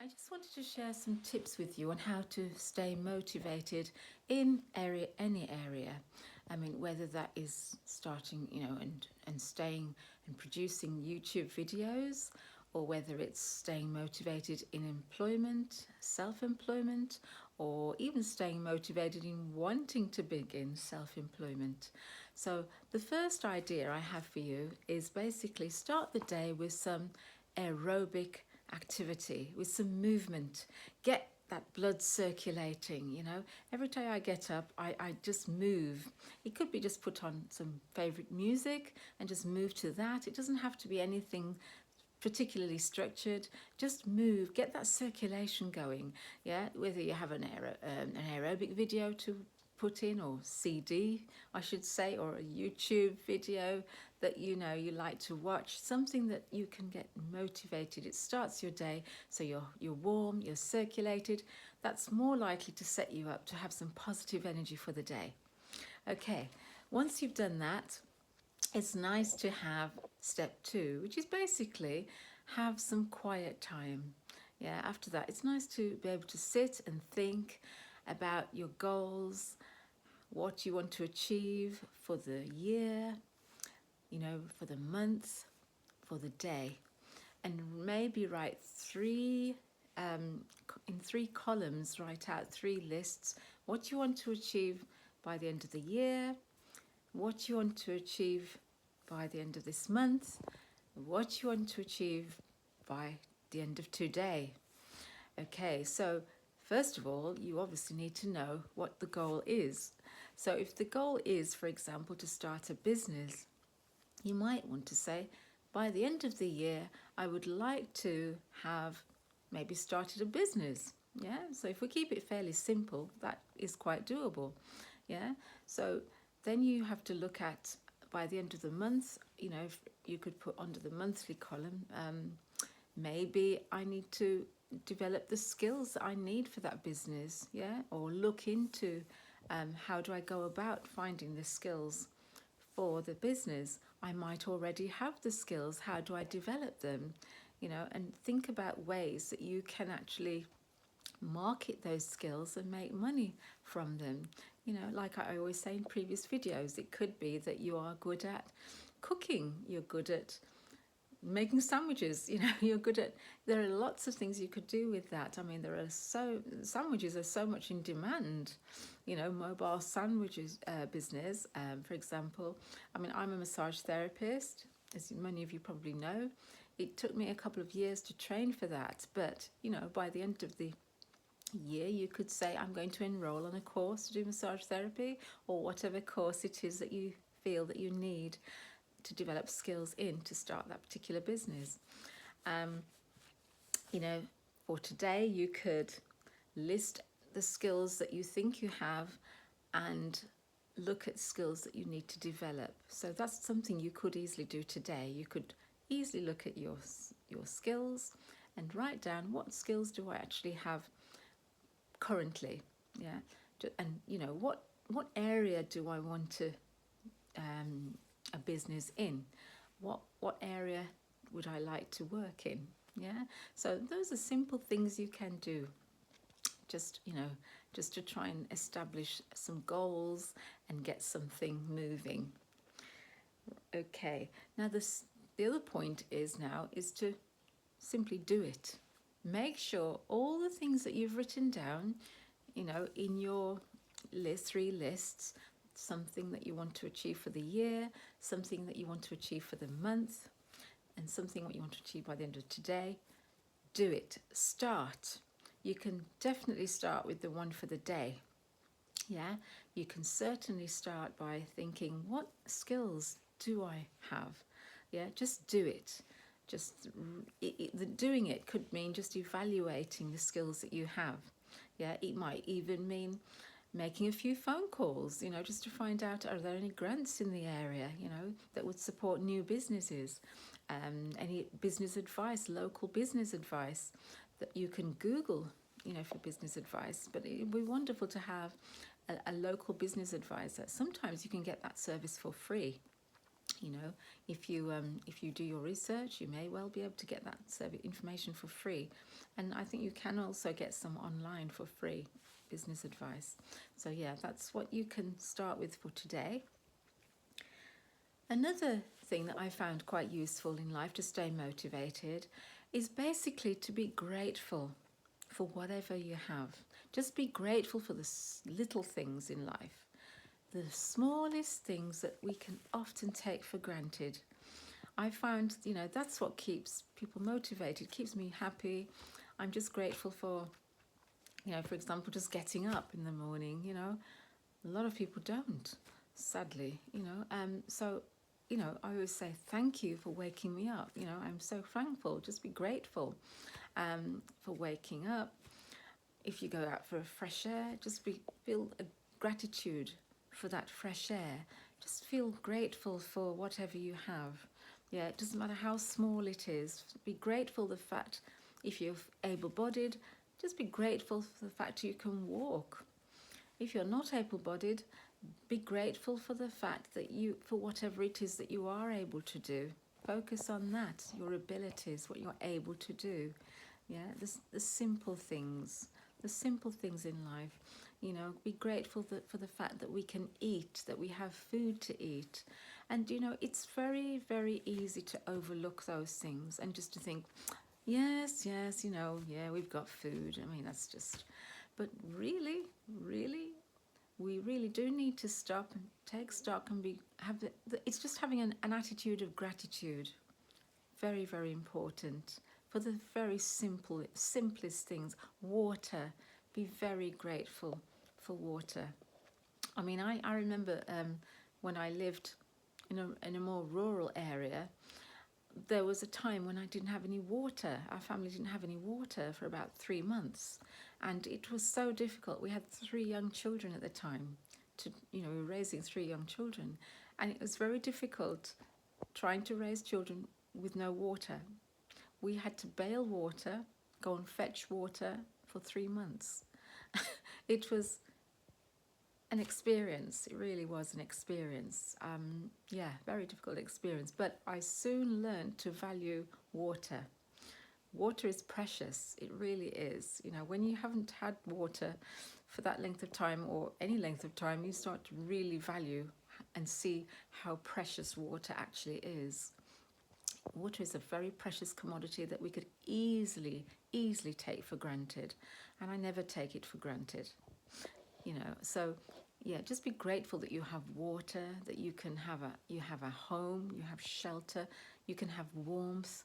I just wanted to share some tips with you on how to stay motivated in any area. I mean, whether that is starting, and staying and producing YouTube videos, or whether it's staying motivated in employment, self-employment, or even staying motivated in wanting to begin self-employment. So the first idea I have for you is basically start the day with some aerobic activity, with some movement. Get that blood circulating, Every day I get up, I just move. It could be just put on some favourite music and just move to that. It doesn't have to be anything particularly structured. Just move, get that circulation going. Yeah, whether you have an aerobic video to put in, or CD I should say, or a YouTube video that you like to watch, something that you can get motivated. It starts your day, so you're warm, you're circulated. That's more likely to set you up to have some positive energy for the day. Okay, once you've done that, it's nice to have step two, which is basically have some quiet time. Yeah, after that, it's nice to be able to sit and think about your goals, what you want to achieve for the year, for the month, for the day, and maybe write in three columns, write out three lists, what you want to achieve by the end of the year, what you want to achieve by the end of this month, what you want to achieve by the end of today. Okay, so first of all, you obviously need to know what the goal is. So if the goal is, for example, to start a business, you might want to say, by the end of the year, I would like to have maybe started a business. Yeah, so if we keep it fairly simple, that is quite doable. Yeah, so then you have to look at, by the end of the month, if you could put under the monthly column, maybe I need to develop the skills that I need for that business, yeah, or look into how do I go about finding the skills for the business. I might already have the skills, how do I develop them, and think about ways that you can actually market those skills and make money from them. Like I always say in previous videos, it could be that you are good at cooking, you're good at making sandwiches, you're good at, there are lots of things you could do with that. I mean, sandwiches are so much in demand, mobile sandwiches business, for example. I mean, I'm a massage therapist, as many of you probably know. It took me a couple of years to train for that, but by the end of the year, you could say, I'm going to enroll on a course to do massage therapy, or whatever course it is that you feel that you need to develop skills in to start that particular business. Um, for today, you could list the skills that you think you have and look at skills that you need to develop. So that's something you could easily do today. You could easily look at your skills and write down, what skills do I actually have currently, yeah, and what area do I want to a business in, what area would I like to work in, yeah. So those are simple things you can do, just to try and establish some goals and get something moving. Okay, now the other point is to simply do it. Make sure all the things that you've written down, in your three lists, something that you want to achieve for the year, something that you want to achieve for the month, and something what you want to achieve by the end of today. Do it. Start. You can definitely start with the one for the day. Yeah, you can certainly start by thinking, what skills do I have? Yeah, just do it. Doing it could mean just evaluating the skills that you have. Yeah, it might even mean making a few phone calls, just to find out, are there any grants in the area, that would support new businesses, any business advice, local business advice that you can Google, for business advice. But it would be wonderful to have a local business advisor. Sometimes you can get that service for free. You know, if you do your research, you may well be able to get that information for free, and I think you can also get some online for free business advice. So yeah, that's what you can start with for today. Another thing that I found quite useful in life to stay motivated is basically to be grateful for whatever you have. Just be grateful for the little things in life, the smallest things that we can often take for granted. I found, that's what keeps people motivated, keeps me happy. I'm just grateful for, for example, just getting up in the morning. A lot of people don't, sadly. So I always say thank you for waking me up. I'm so thankful. Just be grateful for waking up. If you go out for a fresh air, just feel a gratitude for that fresh air. Just feel grateful for whatever you have. Yeah, it doesn't matter how small it is. Be grateful the fact, if you're able-bodied, just be grateful for the fact you can walk. If you're not able-bodied, be grateful for the fact that for whatever it is that you are able to do. Focus on that, your abilities, what you're able to do. Yeah, the simple things in life. Be grateful for the fact that we can eat, that we have food to eat. And, it's very, very easy to overlook those things and just to think, yes, yeah, we've got food. I mean, that's just, but really, we really do need to stop and take stock and it's just having an attitude of gratitude. Very, very important. For the very simplest things. Water. Be very grateful for water. I mean, I remember when I lived in a more rural area, there was a time when I didn't have any water. Our family didn't have any water for about 3 months. And it was so difficult. We had 3 young children at the time. We were raising 3 young children. And it was very difficult trying to raise children with no water. We had to bail water, go and fetch water for 3 months. It was an experience. It really was an experience. Very difficult experience. But I soon learned to value water. Water is precious. It really is. When you haven't had water for that length of time or any length of time, you start to really value and see how precious water actually is. Water is a very precious commodity that we could easily take for granted, and I never take it for granted. So yeah, just be grateful that you have water, that you have a home, you have shelter, you can have warmth.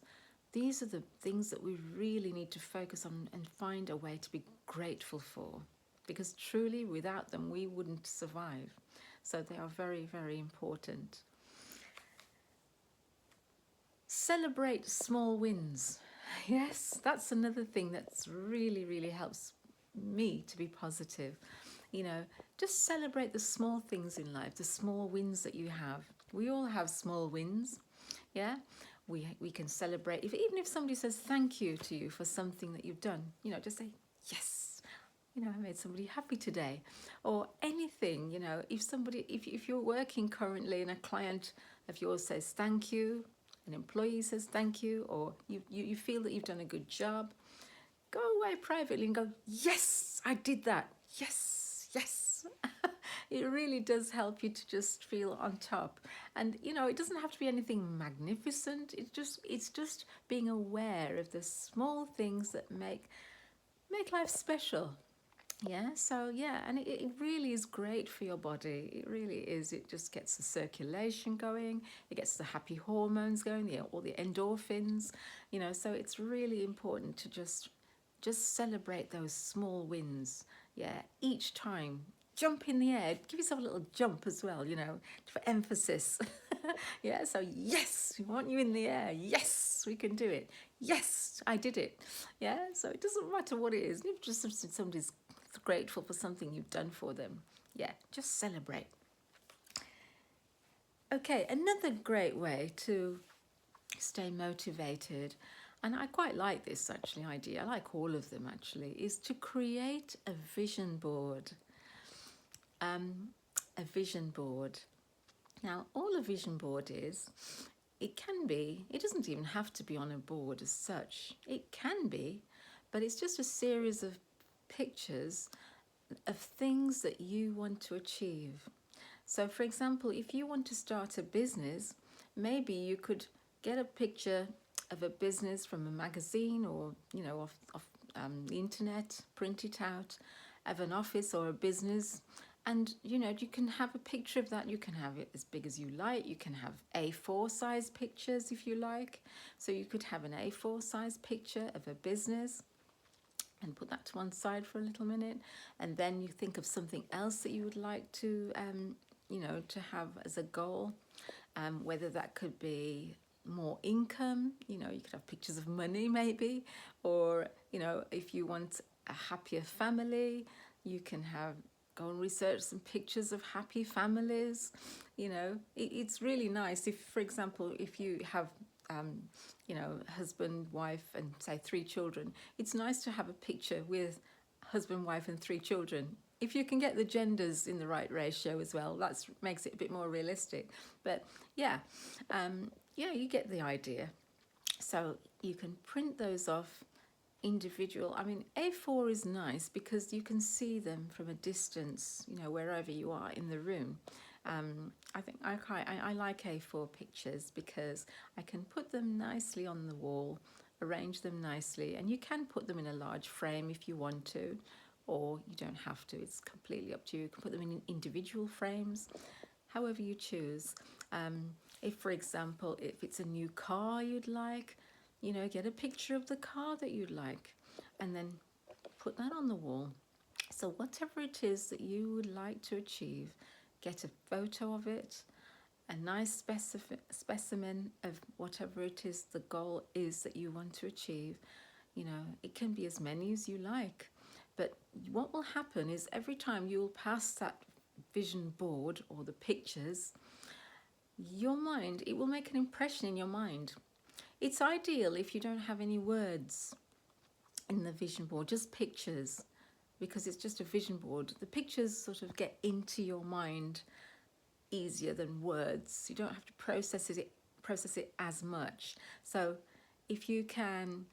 These are the things that we really need to focus on and find a way to be grateful for, because truly without them we wouldn't survive. So they are very, very important. Celebrate small wins. Yes, that's another thing that's really, really helps me to be positive. Just celebrate the small things in life, the small wins that you have. We all have small wins, yeah? We can celebrate. Even if somebody says thank you to you for something that you've done, just say, yes, I made somebody happy today. Or anything, if you're working currently and a client of yours says thank you, an employee says thank you, or you feel that you've done a good job, go away privately and go, yes, I did that. Yes. It really does help you to just feel on top. And, it doesn't have to be anything magnificent. It's just being aware of the small things that make life special. Yeah, so yeah, and it really is great for your body. It really is. It just gets the circulation going. It gets the happy hormones going, all the endorphins, so it's really important to just celebrate those small wins. Yeah, each time. Jump in the air. Give yourself a little jump as well, for emphasis. Yeah, so yes, we want you in the air. Yes, we can do it. Yes, I did it. Yeah, so it doesn't matter what it is. If just somebody's grateful for something you've done for them, yeah, just celebrate. Okay, another great way to stay motivated, and I quite like this actually idea, I like all of them actually, is to create a vision board. A vision board. Now, all a vision board is, it can be, it doesn't even have to be on a board as such. It can be, but it's just a series of pictures of things that you want to achieve. So, for example, if you want to start a business, maybe you could get a picture of a business from a magazine or, off the internet, print it out, of an office or a business. And, you can have a picture of that. You can have it as big as you like. You can have A4 size pictures if you like. So you could have an A4 size picture of a business and put that to one side for a little minute, and then you think of something else that you would like to to have as a goal, whether that could be more income. You could have pictures of money maybe, or if you want a happier family, you can have go and research some pictures of happy families. It's really nice if, for example, if you have husband, wife, and say 3 children. It's nice to have a picture with husband, wife, and 3 children. If you can get the genders in the right ratio as well, that makes it a bit more realistic. But yeah, you get the idea. So you can print those off individual. I mean, A4 is nice because you can see them from a distance, wherever you are in the room. I think I like A4 pictures because I can put them nicely on the wall, arrange them nicely, and you can put them in a large frame if you want to, or you don't have to. It's completely up to you. You can put them in individual frames, however you choose. If, for example, if it's a new car you'd like, get a picture of the car that you'd like and then put that on the wall. So whatever it is that you would like to achieve, get a photo of it, a nice specimen of whatever it is the goal is that you want to achieve. It can be as many as you like. But what will happen is every time you'll pass that vision board or the pictures, your mind, it will make an impression in your mind. It's ideal if you don't have any words in the vision board, just pictures, because it's just a vision board. The pictures sort of get into your mind easier than words. You don't have to process it as much. So if you can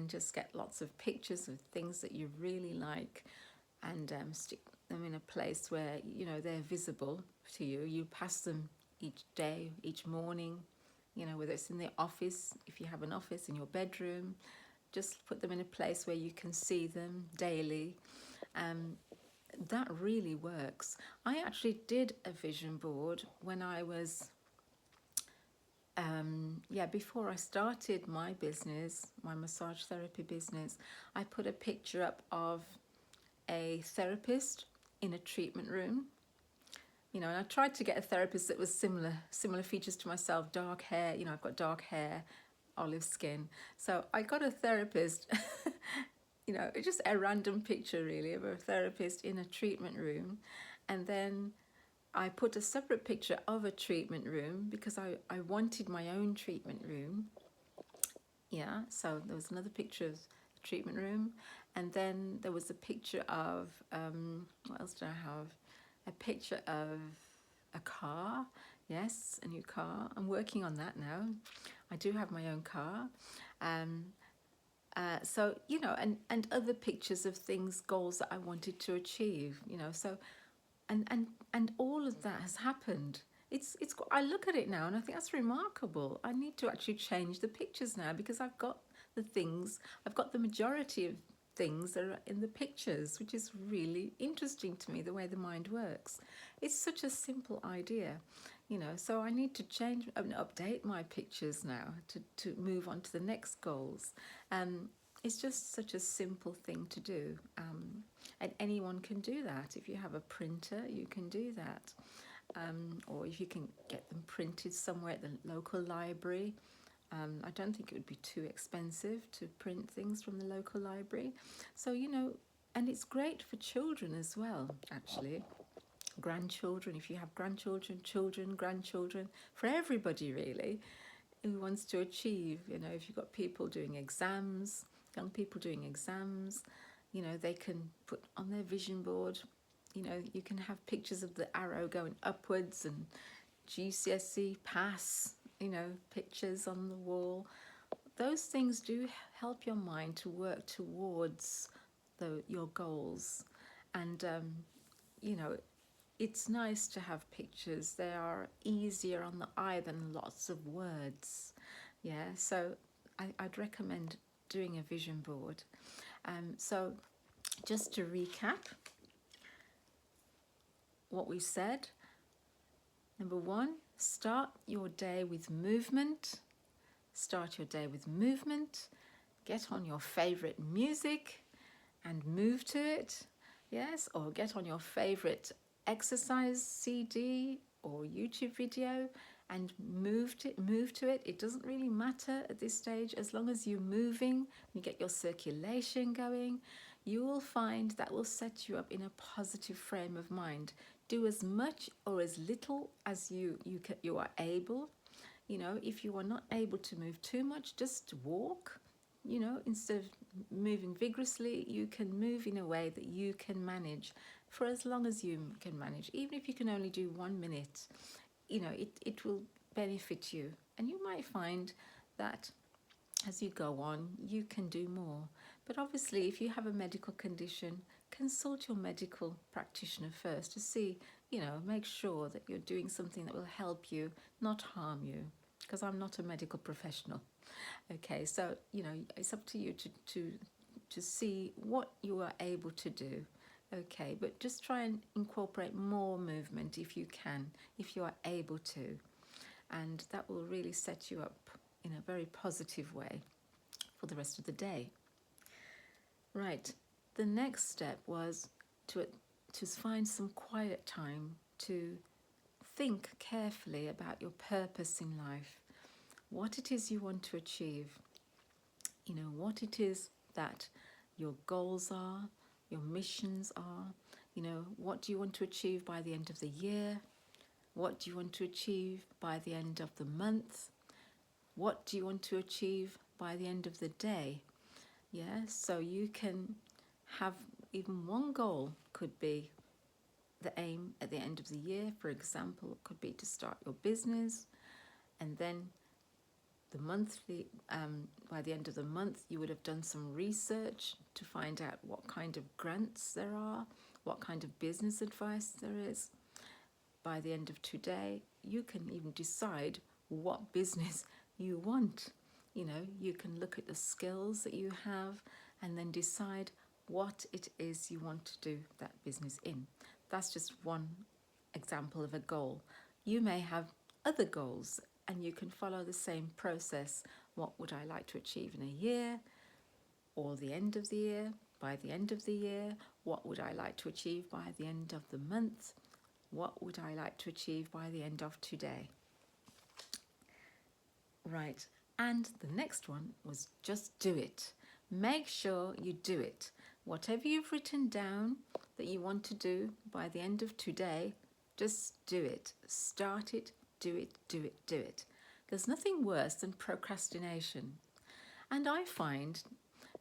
just get lots of pictures of things that you really like and stick them in a place where they're visible to you. You pass them each day, each morning, whether it's in the office, if you have an office, in your bedroom, just put them in a place where you can see them daily. That really works. I actually did a vision board when I was before I started my business, my massage therapy business. I put a picture up of a therapist in a treatment room, and I tried to get a therapist that was similar features to myself. Dark hair, I've got dark hair, olive skin, so I got a therapist just a random picture really of a therapist in a treatment room. And then I put a separate picture of a treatment room because I wanted my own treatment room. Yeah, so there was another picture of the treatment room. And then there was a picture of, what else did I have? A picture of a car. Yes, a new car. I'm working on that now. I do have my own car. So, and other pictures of things, goals that I wanted to achieve, so, and all of that has happened. It's, I look at it now and I think that's remarkable. I need to actually change the pictures now because I've got the majority of things that are in the pictures, which is really interesting to me, the way the mind works. It's such a simple idea, so I need to change and update my pictures now to move on to the next goals. It's just such a simple thing to do, and anyone can do that. If you have a printer, you can do that, or if you can get them printed somewhere at the local library. I don't think it would be too expensive to print things from the local library. So, and it's great for children as well, actually. Grandchildren, if you have grandchildren, children, grandchildren, for everybody really who wants to achieve. If you've got people doing exams, young people doing exams, they can put on their vision board You know, you can have pictures of the arrow going upwards and GCSE pass, you know, pictures on the wall. Those things do help your mind to work towards your goals. And, you know, it's nice to have pictures. They are easier on the eye than lots of words. Yeah, so I'd recommend doing a vision board. So just to recap what we said, number one, start your day with movement. Start your day with movement. Get on your favorite music and move to it. Yes, or get on your favorite exercise CD or YouTube video and move to it. It doesn't really matter at this stage, as long as you're moving, you get your circulation going, you will find that will set you up in a positive frame of mind. Do as much or as little as you are able. You know, if you are not able to move too much, just walk. You know, instead of moving vigorously, you can move in a way that you can manage for as long as you can manage. Even if you can only do 1 minute, you know, it will benefit you. And you might find that as you go on, you can do more. But obviously, if you have a medical condition, consult your medical practitioner first to see, you know, make sure that you're doing something that will help you, not harm you, because I'm not a medical professional. Okay, so, you know, it's up to you to see what you are able to do. Okay, but just try and incorporate more movement if you can, if you are able to. And that will really set you up in a very positive way for the rest of the day. Right, the next step was to find some quiet time to think carefully about your purpose in life, what it is you want to achieve, you know, what it is that your goals are, your missions are, you know, what do you want to achieve by the end of the year? What do you want to achieve by the end of the month? What do you want to achieve by the end of the day? Yeah, so you can have even one goal could be the aim at the end of the year. For example, it could be to start your business, and then the monthly, by the end of the month, you would have done some research to find out what kind of grants there are, what kind of business advice there is. By the end of today, you can even decide what business you want. You know, you can look at the skills that you have and then decide what it is you want to do that business in. That's just one example of a goal. You may have other goals and you can follow the same process. What would I like to achieve in a year or the end of the year? By the end of the year, what would I like to achieve by the end of the month? What would I like to achieve by the end of today? Right, and the next one was just do it. Make sure you do it. Whatever you've written down that you want to do by the end of today, just do it. Start it, do it, do it, do it. There's nothing worse than procrastination. And I find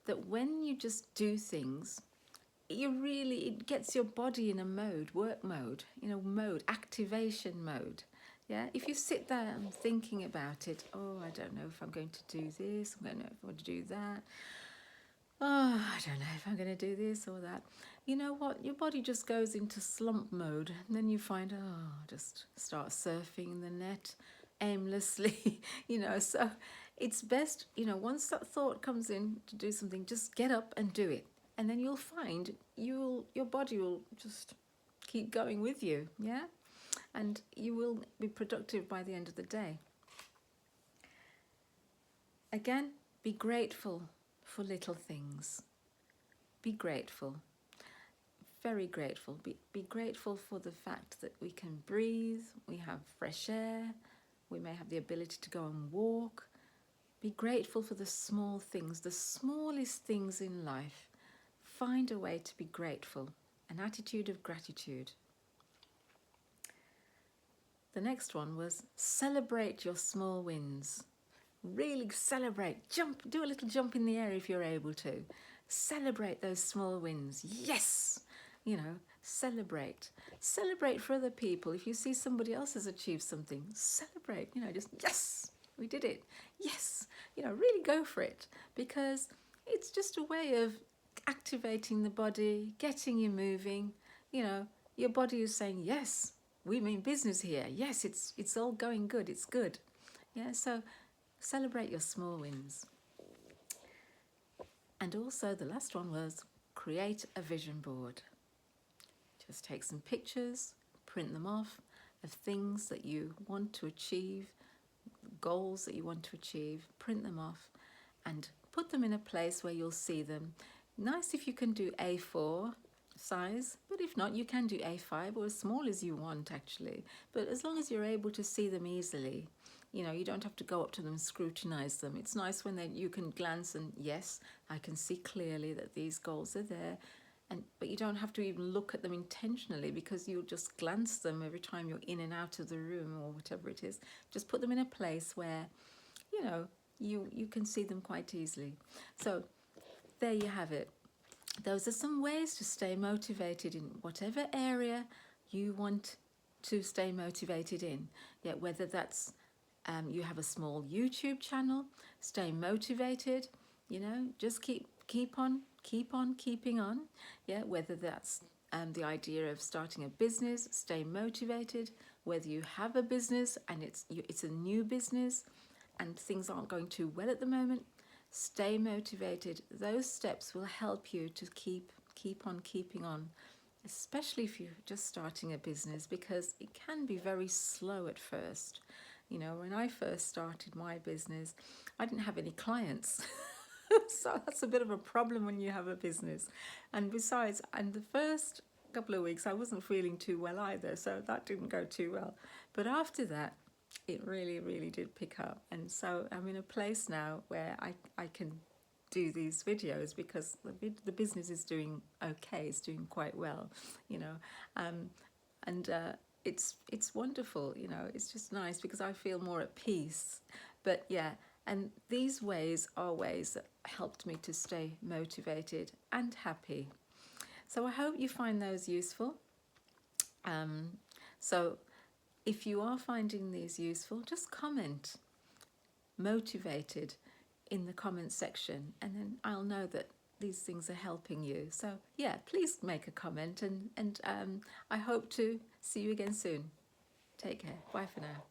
that when you just do things, it gets your body in a mode, work mode, activation mode. Yeah, if you sit there and thinking about it, oh, I don't know if I'm going to do this, I don't know if I want to do that. Oh, I don't know if I'm going to do this or that. You know what? Your body just goes into slump mode, and then you find, just start surfing the net aimlessly, So it's best, once that thought comes in to do something, just get up and do it. And then you'll find your body will just keep going with you, yeah? And you will be productive by the end of the day. Again, be grateful for little things. Be grateful. Very grateful. Be grateful for the fact that we can breathe, we have fresh air, we may have the ability to go and walk. Be grateful for the small things, the smallest things in life. Find a way to be grateful, an attitude of gratitude. The next one was celebrate your small wins. Really celebrate, jump, do a little jump in the air if you're able to. Celebrate those small wins. Yes! Celebrate. Celebrate for other people. If you see somebody else has achieved something, celebrate. Just yes, we did it. Yes, really go for it, because it's just a way of activating the body, getting you moving. Your body is saying, yes, we mean business here. Yes, it's all going good. It's good. Yeah, so celebrate your small wins. And also the last one was create a vision board. Just take some pictures, print them off of things that you want to achieve, goals that you want to achieve, print them off and put them in a place where you'll see them. Nice if you can do A4 size, but if not, you can do A5 or as small as you want actually. But as long as you're able to see them easily, you don't have to go up to them and scrutinize them. It's nice when you can glance and yes, I can see clearly that these goals are there. But you don't have to even look at them intentionally, because you'll just glance them every time you're in and out of the room or whatever it is. Just put them in a place where, you can see them quite easily. So there you have it. Those are some ways to stay motivated in whatever area you want to stay motivated in. Yeah, whether that's you have a small YouTube channel, stay motivated, just keep on keeping on. Yeah, whether that's the idea of starting a business, stay motivated. Whether you have a business and it's a new business and things aren't going too well at the moment, stay motivated. Those steps will help you to keep on keeping on, especially if you're just starting a business, because it can be very slow at first. When I first started my business, I didn't have any clients. So that's a bit of a problem when you have a business. And besides, and the first couple of weeks, I wasn't feeling too well either. So that didn't go too well. But after that, it really, really did pick up. And so I'm in a place now where I can do these videos, because the business is doing okay. It's doing quite well, and it's wonderful. It's just nice because I feel more at peace. But yeah, and these ways are ways that helped me to stay motivated and happy. So I hope you find those useful. So if you are finding these useful, just comment motivated in the comment section, and then I'll know that these things are helping you. So yeah, please make a comment, and I hope to see you again soon. Take care. Bye for now.